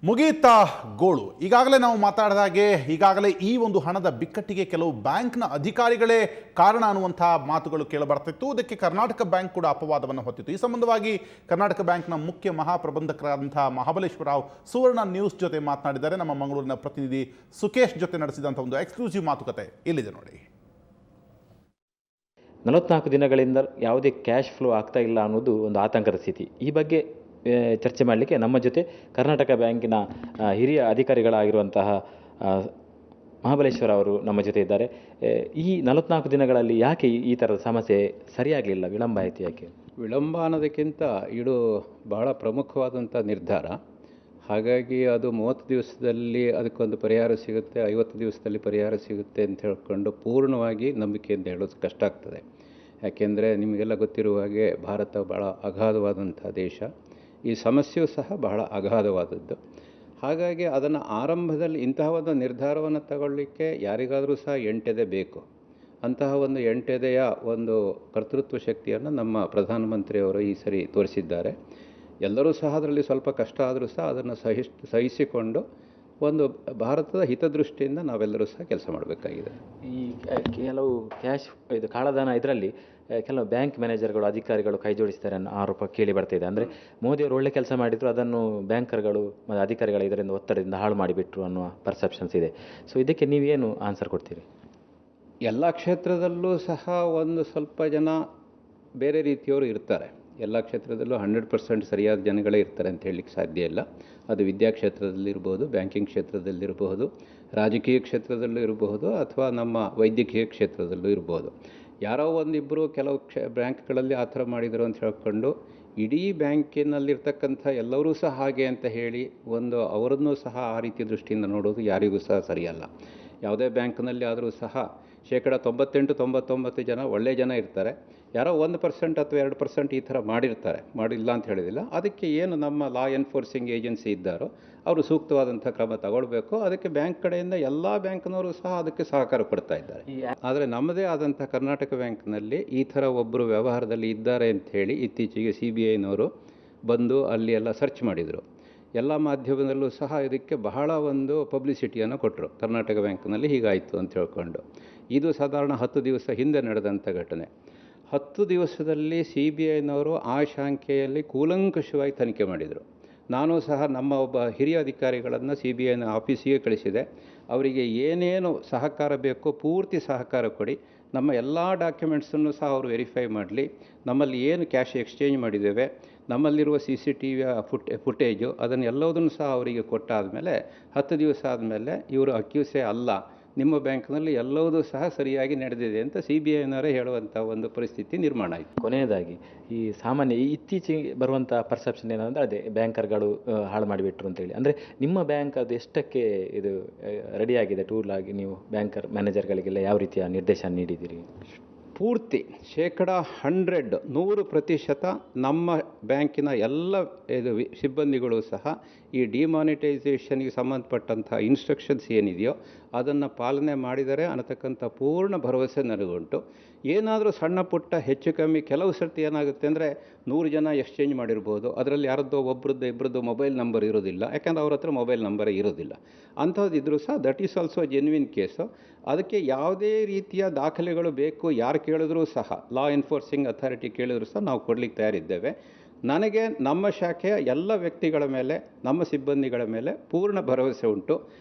ಮುಗೀತಾ ಗೋಳು. ಈಗಾಗಲೇ ನಾವು ಮಾತಾಡಿದ ಹಾಗೆ ಈಗಾಗಲೇ ಈ ಒಂದು ಹಣದ ಬಿಕ್ಕಟ್ಟಿಗೆ ಕೆಲವು ಬ್ಯಾಂಕ್ನ ಅಧಿಕಾರಿಗಳೇ ಕಾರಣ ಅನ್ನುವಂಥ ಮಾತುಗಳು ಕೇಳಬರ್ತಿತ್ತು. ಇದಕ್ಕೆ ಕರ್ನಾಟಕ ಬ್ಯಾಂಕ್ ಕೂಡ ಅಪವಾದವನ್ನು ಹೊತ್ತಿತ್ತು. ಈ ಸಂಬಂಧವಾಗಿ ಕರ್ನಾಟಕ ಬ್ಯಾಂಕ್ನ ಮುಖ್ಯ ಮಹಾಪ್ರಬಂಧಕರಾದಂಥ ಮಹಾಬಲೇಶ್ವರ ರಾವ್ ಸುವರ್ಣ ನ್ಯೂಸ್ ಜೊತೆ ಮಾತನಾಡಿದ್ದಾರೆ. ನಮ್ಮ ಮಂಗಳೂರಿನ ಪ್ರತಿನಿಧಿ ಸುಕೇಶ್ ಜೊತೆ ನಡೆಸಿದಂಥ ಒಂದು ಎಕ್ಸ್ಕ್ಲೂಸಿವ್ ಮಾತುಕತೆ ಇಲ್ಲಿದೆ ನೋಡಿ. 44 ದಿನಗಳಿಂದ ಯಾವುದೇ ಕ್ಯಾಶ್ ಫ್ಲೋ ಆಗ್ತಾ ಇಲ್ಲ ಅನ್ನೋದು ಒಂದು ಆತಂಕದ ಸ್ಥಿತಿ. ಈ ಬಗ್ಗೆ ಚರ್ಚೆ ಮಾಡಲಿಕ್ಕೆ ನಮ್ಮ ಜೊತೆ ಕರ್ನಾಟಕ ಬ್ಯಾಂಕಿನ ಹಿರಿಯ ಅಧಿಕಾರಿಗಳಾಗಿರುವಂತಹ ಮಹಾಬಲೇಶ್ವರ ಅವರು ನಮ್ಮ ಜೊತೆ ಇದ್ದಾರೆ. ಈ 44 ದಿನಗಳಲ್ಲಿ ಯಾಕೆ ಈ ಥರದ ಸಮಸ್ಯೆ ಸರಿಯಾಗಲಿಲ್ಲ, ವಿಳಂಬ ಆಯಿತು ಯಾಕೆ? ವಿಳಂಬ ಅನ್ನೋದಕ್ಕಿಂತ ಇದು ಬಹಳ ಪ್ರಮುಖವಾದಂಥ ನಿರ್ಧಾರ. ಹಾಗಾಗಿ ಅದು 30 ದಿವಸದಲ್ಲಿ ಅದಕ್ಕೊಂದು ಪರಿಹಾರ ಸಿಗುತ್ತೆ, 50 ದಿವಸದಲ್ಲಿ ಪರಿಹಾರ ಸಿಗುತ್ತೆ ಅಂತ ಹೇಳ್ಕೊಂಡು ಪೂರ್ಣವಾಗಿ ನಂಬಿಕೆಯಿಂದ ಹೇಳೋದು ಕಷ್ಟ ಆಗ್ತದೆ. ಯಾಕೆಂದರೆ ನಿಮಗೆಲ್ಲ ಗೊತ್ತಿರುವ ಹಾಗೆ ಭಾರತ ಭಾಳ ಅಗಾಧವಾದಂಥ ದೇಶ, ಈ ಸಮಸ್ಯೆಯೂ ಸಹ ಬಹಳ ಅಗಾಧವಾದದ್ದು. ಹಾಗಾಗಿ ಅದನ್ನು ಆರಂಭದಲ್ಲಿ ಇಂತಹ ಒಂದು ನಿರ್ಧಾರವನ್ನು ತಗೊಳ್ಳಿಕ್ಕೆ ಯಾರಿಗಾದರೂ ಸಹ ಎಂಟೆದೆ ಬೇಕು. ಅಂತಹ ಒಂದು ಎಂಟೆದೆಯ ಒಂದು ಕರ್ತೃತ್ವ ಶಕ್ತಿಯನ್ನು ನಮ್ಮ ಪ್ರಧಾನಮಂತ್ರಿಯವರು ಈ ಸರಿ ತೋರಿಸಿದ್ದಾರೆ. ಎಲ್ಲರೂ ಸಹ ಅದರಲ್ಲಿ ಸ್ವಲ್ಪ ಕಷ್ಟ ಆದರೂ ಸಹ ಅದನ್ನು ಸಹಿಸಿಕೊಂಡು ಒಂದು ಭಾರತದ ಹಿತದೃಷ್ಟಿಯಿಂದ ನಾವೆಲ್ಲರೂ ಸಹ ಕೆಲಸ ಮಾಡಬೇಕಾಗಿದೆ. ಈ ಕೆಲವು ಕ್ಯಾಶ್ ಇದು ಕಾಳಧನ ಇದರಲ್ಲಿ ಕೆಲವು ಬ್ಯಾಂಕ್ ಮ್ಯಾನೇಜರ್ಗಳು ಅಧಿಕಾರಿಗಳು ಕೈ ಜೋಡಿಸ್ತಾರೆ ಅನ್ನೋ ಆರೋಪ ಕೇಳಿ ಬರ್ತಿದೆ. ಅಂದರೆ ಮೋದಿಯವರು ಒಳ್ಳೆ ಕೆಲಸ ಮಾಡಿದ್ರು, ಅದನ್ನು ಬ್ಯಾಂಕರ್ಗಳು ಮತ್ತು ಅಧಿಕಾರಿಗಳ ಇದರಿಂದ ಒತ್ತಡದಿಂದ ಹಾಳು ಮಾಡಿಬಿಟ್ರು ಅನ್ನುವ ಪರ್ಸೆಪ್ಷನ್ಸ್ ಇದೆ. ಸೊ ಇದಕ್ಕೆ ನೀವೇನು ಆನ್ಸರ್ ಕೊಡ್ತೀರಿ? ಎಲ್ಲ ಕ್ಷೇತ್ರದಲ್ಲೂ ಸಹ ಒಂದು ಸ್ವಲ್ಪ ಜನ ಬೇರೆ ರೀತಿಯವರು ಇರ್ತಾರೆ. ಎಲ್ಲ ಕ್ಷೇತ್ರದಲ್ಲೂ 100% ಸರಿಯಾದ ಜನಗಳೇ ಇರ್ತಾರೆ ಅಂತ ಹೇಳಲಿಕ್ಕೆ ಸಾಧ್ಯ ಇಲ್ಲ. ಅದು ವಿದ್ಯಾಕ್ಷೇತ್ರದಲ್ಲಿರ್ಬೋದು, ಬ್ಯಾಂಕಿಂಗ್ ಕ್ಷೇತ್ರದಲ್ಲಿರಬಹುದು, ರಾಜಕೀಯ ಕ್ಷೇತ್ರದಲ್ಲೂ ಇರಬಹುದು, ಅಥವಾ ನಮ್ಮ ವೈದ್ಯಕೀಯ ಕ್ಷೇತ್ರದಲ್ಲೂ ಇರ್ಬೋದು. ಯಾರೋ ಒಂದಿಬ್ಬರು ಕೆಲವು ಬ್ಯಾಂಕ್ಗಳಲ್ಲಿ ಆ ಥರ ಮಾಡಿದರು ಅಂತ ಹೇಳ್ಕೊಂಡು ಇಡೀ ಬ್ಯಾಂಕಿನಲ್ಲಿರ್ತಕ್ಕಂಥ ಎಲ್ಲರೂ ಸಹ ಹಾಗೆ ಅಂತ ಹೇಳಿ ಒಂದು ಅವರನ್ನೂ ಸಹ ಆ ರೀತಿಯ ದೃಷ್ಟಿಯಿಂದ ನೋಡೋದು ಯಾರಿಗೂ ಸಹ ಸರಿಯಲ್ಲ. ಯಾವುದೇ ಬ್ಯಾಂಕ್ನಲ್ಲಿ ಆದರೂ ಸಹ 98-99 ಜನ ಒಳ್ಳೆಯ ಜನ ಇರ್ತಾರೆ. ಯಾರೋ 1% ಅಥವಾ 2% ಈ ಥರ ಮಾಡಿಲ್ಲ ಅಂತ ಹೇಳಿದಿಲ್ಲ. ಅದಕ್ಕೆ ಏನು ನಮ್ಮ ಲಾ ಎನ್ಫೋರ್ಸಿಂಗ್ ಏಜೆನ್ಸಿ ಇದ್ದಾರೋ ಅವರು ಸೂಕ್ತವಾದಂಥ ಕ್ರಮ ತಗೊಳ್ಬೇಕು. ಅದಕ್ಕೆ ಬ್ಯಾಂಕ್ ಕಡೆಯಿಂದ ಎಲ್ಲ ಬ್ಯಾಂಕ್ನವರು ಸಹ ಅದಕ್ಕೆ ಸಹಕಾರ ಕೊಡ್ತಾ ಇದ್ದಾರೆ. ಆದರೆ ನಮ್ಮದೇ ಆದಂಥ ಕರ್ನಾಟಕ ಬ್ಯಾಂಕ್ನಲ್ಲಿ ಈ ಥರ ಒಬ್ಬರು ವ್ಯವಹಾರದಲ್ಲಿ ಇದ್ದಾರೆ ಅಂಥೇಳಿ ಇತ್ತೀಚೆಗೆ CBIನವರು ಬಂದು ಅಲ್ಲಿ ಎಲ್ಲ ಸರ್ಚ್ ಮಾಡಿದರು. ಎಲ್ಲ ಮಾಧ್ಯಮದಲ್ಲೂ ಸಹ ಇದಕ್ಕೆ ಬಹಳ ಒಂದು ಪಬ್ಲಿಸಿಟಿಯನ್ನು ಕೊಟ್ಟರು. ಕರ್ನಾಟಕ ಬ್ಯಾಂಕ್ನಲ್ಲಿ ಹೀಗಾಯಿತು ಅಂತ ಹೇಳ್ಕೊಂಡು. ಇದು ಸಾಧಾರಣ 10 ದಿವಸ ಹಿಂದೆ ನಡೆದಂಥ ಘಟನೆ. 10 ದಿವಸದಲ್ಲಿ CBIನವರು ಆ ಶಾಖೆಯಲ್ಲಿ ಕೂಲಂಕಷವಾಗಿ ತನಿಖೆ ಮಾಡಿದರು. ನಾನು ಸಹ ನಮ್ಮ ಒಬ್ಬ ಹಿರಿಯ ಅಧಿಕಾರಿಗಳನ್ನು CBIನ ಆಫೀಸಿಗೆ ಕಳಿಸಿದೆ. ಅವರಿಗೆ ಏನೇನು ಸಹಕಾರ ಬೇಕೋ ಪೂರ್ತಿ ಸಹಕಾರ ಕೊಡಿ, ನಮ್ಮ ಎಲ್ಲ ಡಾಕ್ಯುಮೆಂಟ್ಸನ್ನು ಸಹ ಅವರು ವೆರಿಫೈ ಮಾಡಲಿ, ನಮ್ಮಲ್ಲಿ ಏನು ಕ್ಯಾಶ್ ಎಕ್ಸ್ಚೇಂಜ್ ಮಾಡಿದ್ದೇವೆ, ನಮ್ಮಲ್ಲಿರುವ CCTV ಫುಟೇಜು ಅದನ್ನೆಲ್ಲದನ್ನು ಸಹ ಅವರಿಗೆ ಕೊಟ್ಟಾದಮೇಲೆ 10 ದಿವಸ ಆದಮೇಲೆ ಇವರು ಅಕ್ಯೂಸೇ ಅಲ್ಲ, ನಿಮ್ಮ ಬ್ಯಾಂಕ್ನಲ್ಲಿ ಎಲ್ಲವೂ ಸಹ ಸರಿಯಾಗಿ ನಡೆದಿದೆ ಅಂತ CBIನವರೇ ಹೇಳುವಂಥ ಒಂದು ಪರಿಸ್ಥಿತಿ ನಿರ್ಮಾಣ ಆಯಿತು. ಕೊನೆಯದಾಗಿ ಈ ಸಾಮಾನ್ಯ ಇತ್ತೀಚೆಗೆ ಬರುವಂಥ ಪರ್ಸೆಪ್ಷನ್ ಏನಂದರೆ ಅದೇ ಬ್ಯಾಂಕರ್ಗಳು ಹಾಳು ಮಾಡಿಬಿಟ್ರು ಅಂತೇಳಿ. ಅಂದರೆ ನಿಮ್ಮ ಬ್ಯಾಂಕ್ ಅದು ಎಷ್ಟಕ್ಕೆ ಇದು ರೆಡಿಯಾಗಿದೆ ಟೂಲ್ ಆಗಿ? ನೀವು ಬ್ಯಾಂಕರ್ ಮ್ಯಾನೇಜರ್ಗಳಿಗೆಲ್ಲ ಯಾವ ರೀತಿಯ ನಿರ್ದೇಶನ ನೀಡಿದ್ದೀರಿ? ಪೂರ್ತಿ 100% ನಮ್ಮ ಬ್ಯಾಂಕಿನ ಎಲ್ಲ ಸಿಬ್ಬಂದಿಗಳು ಸಹ ಈ ಡಿಮಾನಿಟೈಸೇಷನ್ಗೆ ಸಂಬಂಧಪಟ್ಟಂಥ ಇನ್ಸ್ಟ್ರಕ್ಷನ್ಸ್ ಏನಿದೆಯೋ ಅದನ್ನು ಪಾಲನೆ ಮಾಡಿದರೆ ಅನ್ನತಕ್ಕಂಥ ಪೂರ್ಣ ಭರವಸೆ ನನಗುಂಟು. ಏನಾದರೂ ಸಣ್ಣ ಪುಟ್ಟ ಹೆಚ್ಚು ಕಮ್ಮಿ ಕೆಲವು ಸರ್ತಿ ಏನಾಗುತ್ತೆ ಅಂದರೆ 100 ಜನ ಎಕ್ಸ್ಚೇಂಜ್ ಮಾಡಿರ್ಬೋದು, ಅದರಲ್ಲಿ ಯಾರದ್ದೋ ಇಬ್ಬರದ್ದು ಮೊಬೈಲ್ ನಂಬರ್ ಇರೋದಿಲ್ಲ, ಯಾಕೆಂದರೆ ಅವ್ರ ಹತ್ರ ಮೊಬೈಲ್ ನಂಬರೇ ಇರೋದಿಲ್ಲ. ಅಂಥದ್ದಿದ್ರೂ ಸಹ that is also genuine case. ಅದಕ್ಕೆ ಯಾವುದೇ ರೀತಿಯ ದಾಖಲೆಗಳು ಬೇಕು, ಯಾರು ಕೇಳಿದ್ರೂ ಸಹ ಲಾ ಎನ್ಫೋರ್ಸಿಂಗ್ ಅಥಾರಿಟಿ ಕೇಳಿದ್ರೂ ಸಹ ನಾವು ಕೊಡಲಿಕ್ಕೆ ತಯಾರಿದ್ದೇವೆ. ನನಗೆ ನಮ್ಮ ಶಾಖೆಯ ಎಲ್ಲ ವ್ಯಕ್ತಿಗಳ ಮೇಲೆ, ನಮ್ಮ ಸಿಬ್ಬಂದಿಗಳ ಮೇಲೆ ಪೂರ್ಣ ಭರವಸೆ ಉಂಟು.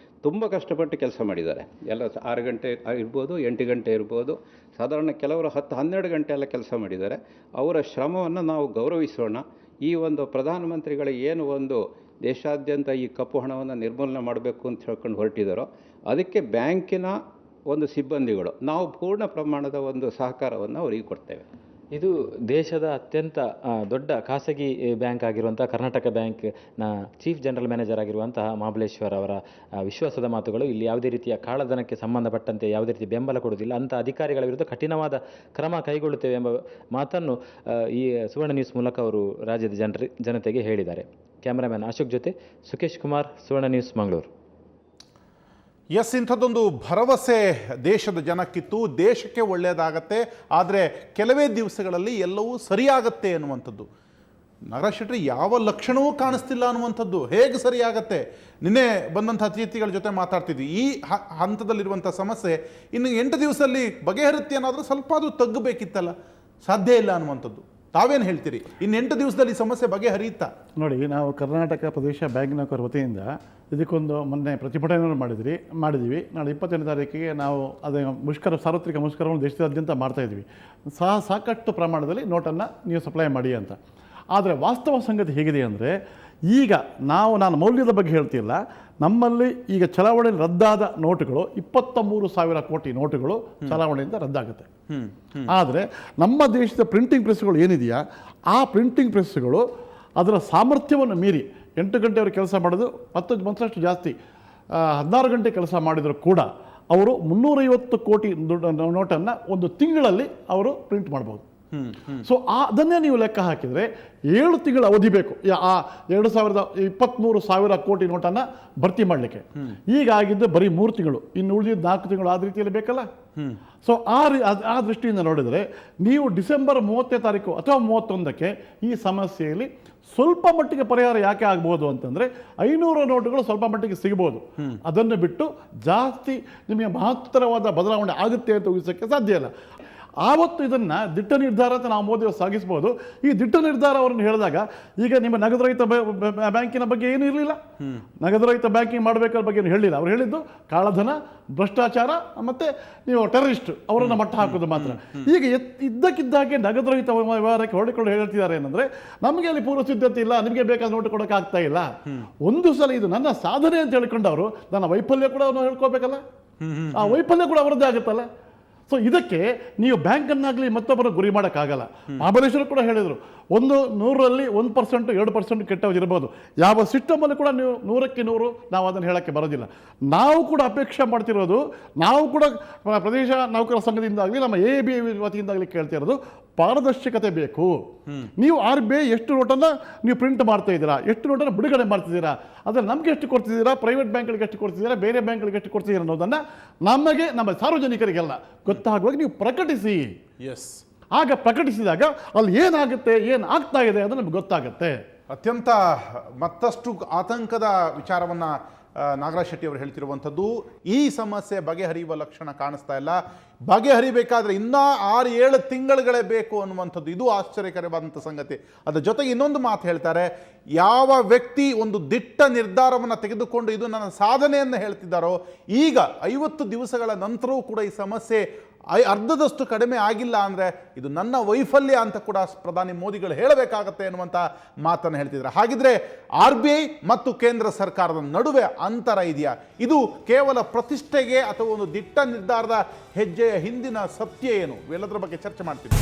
ತುಂಬ ಕಷ್ಟಪಟ್ಟು ಕೆಲಸ ಮಾಡಿದ್ದಾರೆ. ಎಲ್ಲ 6 ಗಂಟೆ ಇರ್ಬೋದು, 8 ಗಂಟೆ ಇರ್ಬೋದು, ಸಾಧಾರಣ ಕೆಲವರು 10-12 ಗಂಟೆ ಎಲ್ಲ ಕೆಲಸ ಮಾಡಿದ್ದಾರೆ. ಅವರ ಶ್ರಮವನ್ನು ನಾವು ಗೌರವಿಸೋಣ. ಈ ಒಂದು ಪ್ರಧಾನಮಂತ್ರಿಗಳ ಏನು ಒಂದು ದೇಶಾದ್ಯಂತ ಈ ಕಪ್ಪು ಹಣವನ್ನು ನಿರ್ಮೂಲನೆ ಮಾಡಬೇಕು ಅಂತ ಹೇಳ್ಕೊಂಡು ಹೊರಟಿದ್ದಾರೋ ಅದಕ್ಕೆ ಬ್ಯಾಂಕಿನ ಒಂದು ಸಿಬ್ಬಂದಿಗಳು ನಾವು ಪೂರ್ಣ ಪ್ರಮಾಣದ ಒಂದು ಸಹಕಾರವನ್ನು ಅವರಿಗೆ ಕೊಡ್ತೇವೆ. ಇದು ದೇಶದ ಅತ್ಯಂತ ದೊಡ್ಡ ಖಾಸಗಿ ಬ್ಯಾಂಕ್ ಆಗಿರುವಂಥ ಕರ್ನಾಟಕ ಬ್ಯಾಂಕ್ನ ಚೀಫ್ ಜನರಲ್ ಮ್ಯಾನೇಜರ್ ಆಗಿರುವಂತಹ ಮಹಾಬಲೇಶ್ವರ್ ಅವರ ವಿಶ್ವಾಸದ ಮಾತುಗಳು. ಇಲ್ಲಿ ಯಾವುದೇ ರೀತಿಯ ಕಾಳಧನಕ್ಕೆ ಸಂಬಂಧಪಟ್ಟಂತೆ ಯಾವುದೇ ರೀತಿ ಬೆಂಬಲ ಕೊಡುವುದಿಲ್ಲ, ಅಂಥ ಅಧಿಕಾರಿಗಳ ವಿರುದ್ಧ ಕಠಿಣವಾದ ಕ್ರಮ ಕೈಗೊಳ್ಳುತ್ತೇವೆ ಎಂಬ ಮಾತನ್ನು ಈ ಸುವರ್ಣ ನ್ಯೂಸ್ ಮೂಲಕ ಅವರು ರಾಜ್ಯದ ಜನತೆಗೆ ಹೇಳಿದ್ದಾರೆ. ಕ್ಯಾಮರಾಮ್ಯಾನ್ ಅಶೋಕ್ ಜೊತೆ ಸುಕೇಶ್ ಕುಮಾರ್, ಸುವರ್ಣ ನ್ಯೂಸ್, ಮಂಗಳೂರು. ಎಸ್, ಇಂಥದ್ದೊಂದು ಭರವಸೆ ದೇಶದ ಜನಕ್ಕಿತ್ತು. ದೇಶಕ್ಕೆ ಒಳ್ಳೆಯದಾಗತ್ತೆ, ಆದರೆ ಕೆಲವೇ ದಿವಸಗಳಲ್ಲಿ ಎಲ್ಲವೂ ಸರಿಯಾಗತ್ತೆ ಅನ್ನುವಂಥದ್ದು. ನಾಗರಾಜ್ ಶೆಟ್ಟಿ, ಯಾವ ಲಕ್ಷಣವೂ ಕಾಣಿಸ್ತಿಲ್ಲ ಅನ್ನುವಂಥದ್ದು ಹೇಗೆ ಸರಿಯಾಗತ್ತೆ? ನಿನ್ನೆ ಬಂದಂಥ ಅತಿಥಿಗಳ ಜೊತೆ ಮಾತಾಡ್ತಿದ್ವಿ, ಈ ಹಂತದಲ್ಲಿರುವಂಥ ಸಮಸ್ಯೆ ಇನ್ನು 8 ದಿವಸದಲ್ಲಿ ಬಗೆಹರುತ್ತೆ ಅನ್ನೋದ್ರೆ ಸ್ವಲ್ಪ ಅದು ತಗ್ಗಬೇಕಿತ್ತಲ್ಲ, ಸಾಧ್ಯ ಇಲ್ಲ ಅನ್ನುವಂಥದ್ದು. ತಾವೇನು ಹೇಳ್ತೀರಿ? ಇನ್ನು 8 ದಿವಸದಲ್ಲಿ ಈ ಸಮಸ್ಯೆ ಬಗೆಹರಿಯುತ್ತಾ? ನೋಡಿ, ನಾವು ಕರ್ನಾಟಕ ಪ್ರದೇಶ ಬ್ಯಾಂಕ್ ನೌಕರರ ವತಿಯಿಂದ ಇದಕ್ಕೊಂದು ಮೊನ್ನೆ ಪ್ರತಿಭಟನೆಯನ್ನು ಮಾಡಿದ್ದೀವಿ. ನಾಳೆ 28ನೇ ತಾರೀಕಿಗೆ ನಾವು ಅದೇ ಸಾರ್ವತ್ರಿಕ ಮುಷ್ಕರವನ್ನು ದೇಶದಾದ್ಯಂತ ಮಾಡ್ತಾಯಿದ್ವಿ. ಸಾಕಷ್ಟು ಪ್ರಮಾಣದಲ್ಲಿ ನೋಟನ್ನು ನೀವು ಸಪ್ಲೈ ಮಾಡಿ ಅಂತ. ಆದರೆ ವಾಸ್ತವ ಸಂಗತಿ ಹೇಗಿದೆ ಅಂದರೆ, ಈಗ ನಾನು ಮೌಲ್ಯದ ಬಗ್ಗೆ ಹೇಳ್ತಿಲ್ಲ, ನಮ್ಮಲ್ಲಿ ಈಗ ಚಲಾವಣೆಯಲ್ಲಿ ರದ್ದಾದ ನೋಟುಗಳು 23,000 ಕೋಟಿ ನೋಟುಗಳು ಚಲಾವಣೆಯಿಂದ ರದ್ದಾಗುತ್ತೆ. ಆದರೆ ನಮ್ಮ ದೇಶದ ಪ್ರಿಂಟಿಂಗ್ ಪ್ರೆಸ್ಗಳು ಏನಿದೆಯಾ, ಆ ಪ್ರಿಂಟಿಂಗ್ ಪ್ರೆಸ್ಗಳು ಅದರ ಸಾಮರ್ಥ್ಯವನ್ನು ಮೀರಿ 8 ಗಂಟೆಯವರು ಕೆಲಸ ಮಾಡೋದು, 10 ಜಾಸ್ತಿ 16 ಗಂಟೆ ಕೆಲಸ ಮಾಡಿದರೂ ಕೂಡ ಅವರು 350 ಕೋಟಿ ನೋಟನ್ನು ಒಂದು ತಿಂಗಳಲ್ಲಿ ಅವರು ಪ್ರಿಂಟ್ ಮಾಡ್ಬೋದು. ಸೊ ಅದನ್ನೇ ನೀವು ಲೆಕ್ಕ ಹಾಕಿದರೆ 7 ತಿಂಗಳ ಅವಧಿ ಬೇಕು ಆ 23,000 ಕೋಟಿ ನೋಟನ್ನು ಭರ್ತಿ ಮಾಡಲಿಕ್ಕೆ. ಈಗ ಆಗಿದ್ದು ಬರೀ 3 ತಿಂಗಳು, ಇನ್ನು ಉಳಿದಿದ್ದು 4 ತಿಂಗಳು ಆದ ರೀತಿಯಲ್ಲಿ ಬೇಕಲ್ಲ. ಸೊ ಆ ದೃಷ್ಟಿಯಿಂದ ನೋಡಿದರೆ ನೀವು ಡಿಸೆಂಬರ್ 30ನೇ ತಾರೀಕು ಅಥವಾ 31ಕ್ಕೆ ಈ ಸಮಸ್ಯೆಯಲ್ಲಿ ಸ್ವಲ್ಪ ಮಟ್ಟಿಗೆ ಪರಿಹಾರ ಯಾಕೆ ಆಗ್ಬೋದು ಅಂತಂದರೆ, 500 ನೋಟುಗಳು ಸ್ವಲ್ಪ ಮಟ್ಟಿಗೆ ಸಿಗ್ಬೋದು. ಅದನ್ನು ಬಿಟ್ಟು ಜಾಸ್ತಿ ನಿಮಗೆ ಮಹತ್ತರವಾದ ಬದಲಾವಣೆ ಆಗುತ್ತೆ ಅಂತ ಊಹಿಸೋಕ್ಕೆ ಸಾಧ್ಯ ಇಲ್ಲ. ಆವತ್ತು ಇದನ್ನು ದಿಟ್ಟ ನಿರ್ಧಾರ ಅಂತ ನಾವು ಮೋದಿಯವರು ಸಾಗಿಸ್ಬೋದು. ಈ ದಿಟ್ಟ ನಿರ್ಧಾರ ಅವರನ್ನು ಹೇಳಿದಾಗ, ಈಗ ನಿಮ್ಮ ನಗದುರಹಿತ ಬ್ಯಾಂಕಿನ ಬಗ್ಗೆ ಏನೂ ಇರಲಿಲ್ಲ, ನಗದುರಹಿತ ಬ್ಯಾಂಕಿಂಗ್ ಮಾಡಬೇಕಾದ ಬಗ್ಗೆ ಏನು ಹೇಳಿಲ್ಲ. ಅವ್ರು ಹೇಳಿದ್ದು ಕಾಳಧನ, ಭ್ರಷ್ಟಾಚಾರ ಮತ್ತು ನೀವು ಟೆರರಿಸ್ಟ್ ಅವರನ್ನು ಮಟ್ಟ ಹಾಕೋದು ಮಾತ್ರ. ಈಗ ಇದ್ದಕ್ಕಿದ್ದಾಗೆ ನಗದುರಹಿತ ವ್ಯವಹಾರಕ್ಕೆ ಹೊರಡಿಕೊಂಡು ಹೇಳ್ತಿದ್ದಾರೆ ಏನಂದರೆ, ನಮಗೆ ಅಲ್ಲಿ ಪೂರ್ವ ಸಿದ್ಧತೆ ಇಲ್ಲ, ನಿಮಗೆ ಬೇಕಾದ ನೋಟು ಕೊಡೋಕೆ ಆಗ್ತಾ ಇಲ್ಲ. ಒಂದು ಸಲ ಇದು ನನ್ನ ಸಾಧನೆ ಅಂತ ಹೇಳಿಕೊಂಡವರು ನನ್ನ ವೈಫಲ್ಯ ಕೂಡ ಅವನು ಹೇಳ್ಕೋಬೇಕಲ್ಲ, ಆ ವೈಫಲ್ಯ ಕೂಡ ಅವರದ್ದೇ ಆಗುತ್ತಲ್ಲ. ಸೊ ಇದಕ್ಕೆ ನೀವು ಬ್ಯಾಂಕನ್ನಾಗಲಿ ಮತ್ತೊಬ್ಬರ ಗುರಿ ಮಾಡೋಕ್ಕಾಗಲ್ಲ. ಮಹಾಬಲೇಶ್ವರ ಕೂಡ ಹೇಳಿದರು, 100ರಲ್ಲಿ 1% 2% ಕೆಟ್ಟವಿರ್ಬೋದು. ಯಾವ ಸಿಸ್ಟಮಲ್ಲಿ ಕೂಡ ನೀವು 100ಕ್ಕೆ 100 ನಾವು ಅದನ್ನು ಹೇಳೋಕ್ಕೆ ಬರೋದಿಲ್ಲ. ನಾವು ಕೂಡ ಅಪೇಕ್ಷೆ ಮಾಡ್ತಿರೋದು, ನಾವು ಕೂಡ ಪ್ರದೇಶ ನೌಕರ ಸಂಘದಿಂದಾಗಲಿ ನಮ್ಮ ABI ವತಿಯಿಂದಾಗಲಿ ಕೇಳ್ತಿರೋದು, ಪಾರದರ್ಶಕತೆ ಬೇಕು. ನೀವು RBI ಎಷ್ಟು ನೋಟನ್ನು ನೀವು ಪ್ರಿಂಟ್ ಮಾಡ್ತಾ ಇದ್ದೀರಾ, ಎಷ್ಟು ನೋಟನ್ನು ಬಿಡುಗಡೆ ಮಾಡ್ತಿದ್ದೀರಾ, ಅದನ್ನು ನಮಗೆ ಎಷ್ಟು ಕೊಡ್ತಿದ್ದೀರಾ, ಪ್ರೈವೇಟ್ ಬ್ಯಾಂಕ್ಗಳಿಗೆ ಎಷ್ಟು ಕೊಡ್ತಿದ್ದೀರಾ, ಬೇರೆ ಬ್ಯಾಂಕ್ಗಳಿಗೆ ಎಷ್ಟು ಕೊಡ್ತಿದ್ದೀರಾ ಅನ್ನೋದನ್ನು ನಮಗೆ, ನಮ್ಮ ಸಾರ್ವಜನಿಕರಿಗೆಲ್ಲ ಗೊತ್ತಾಗುವಾಗ ನೀವು ಪ್ರಕಟಿಸಿ. ಎಸ್, ಆಗ ಪ್ರಕಟಿಸಿದಾಗ ಅಲ್ಲಿ ಏನಾಗುತ್ತೆ, ಏನು ಆಗ್ತಾ ಇದೆ ಅದು ನಮ್ಗೆ ಗೊತ್ತಾಗುತ್ತೆ. ಅತ್ಯಂತ ಮತ್ತಷ್ಟು ಆತಂಕದ ವಿಚಾರವನ್ನು ನಾಗರಾಜ್ ಶೆಟ್ಟಿ ಅವರು ಹೇಳ್ತಿರುವಂಥದ್ದು. ಈ ಸಮಸ್ಯೆ ಬಗೆಹರಿಯುವ ಲಕ್ಷಣ ಕಾಣಿಸ್ತಾ ಇಲ್ಲ. ಬಗೆಹರಿಬೇಕಾದ್ರೆ ಇನ್ನೂ 6-7 ತಿಂಗಳುಗಳೇ ಬೇಕು ಅನ್ನುವಂಥದ್ದು, ಇದು ಆಶ್ಚರ್ಯಕರವಾದಂಥ ಸಂಗತಿ. ಅದರ ಜೊತೆಗೆ ಇನ್ನೊಂದು ಮಾತು ಹೇಳ್ತಾರೆ, ಯಾವ ವ್ಯಕ್ತಿ ಒಂದು ದಿಟ್ಟ ನಿರ್ಧಾರವನ್ನು ತೆಗೆದುಕೊಂಡು ಇದು ನನ್ನ ಸಾಧನೆಯನ್ನು ಹೇಳ್ತಿದ್ದಾರೋ, ಈಗ 50 ದಿವಸಗಳ ನಂತರವೂ ಕೂಡ ಈ ಸಮಸ್ಯೆ ಅರ್ಧದಷ್ಟು ಕಡಿಮೆ ಆಗಿಲ್ಲ ಅಂದರೆ ಇದು ನನ್ನ ವೈಫಲ್ಯ ಅಂತ ಕೂಡ ಪ್ರಧಾನಿ ಮೋದಿಗಳು ಹೇಳಬೇಕಾಗತ್ತೆ ಅನ್ನುವಂಥ ಮಾತನ್ನು ಹೇಳ್ತಿದ್ದಾರೆ. ಹಾಗಿದ್ರೆ RBI ಮತ್ತು ಕೇಂದ್ರ ಸರ್ಕಾರದ ನಡುವೆ ಅಂತರ ಇದೆಯಾ? ಇದು ಕೇವಲ ಪ್ರತಿಷ್ಠೆಗೆ ಅಥವಾ ಒಂದು ದಿಟ್ಟ ನಿರ್ಧಾರದ ಹೆಜ್ಜೆಯ ಹಿಂದಿನ ಸತ್ಯ ಏನು? ಇವೆಲ್ಲದರ ಬಗ್ಗೆ ಚರ್ಚೆ ಮಾಡ್ತೀವಿ.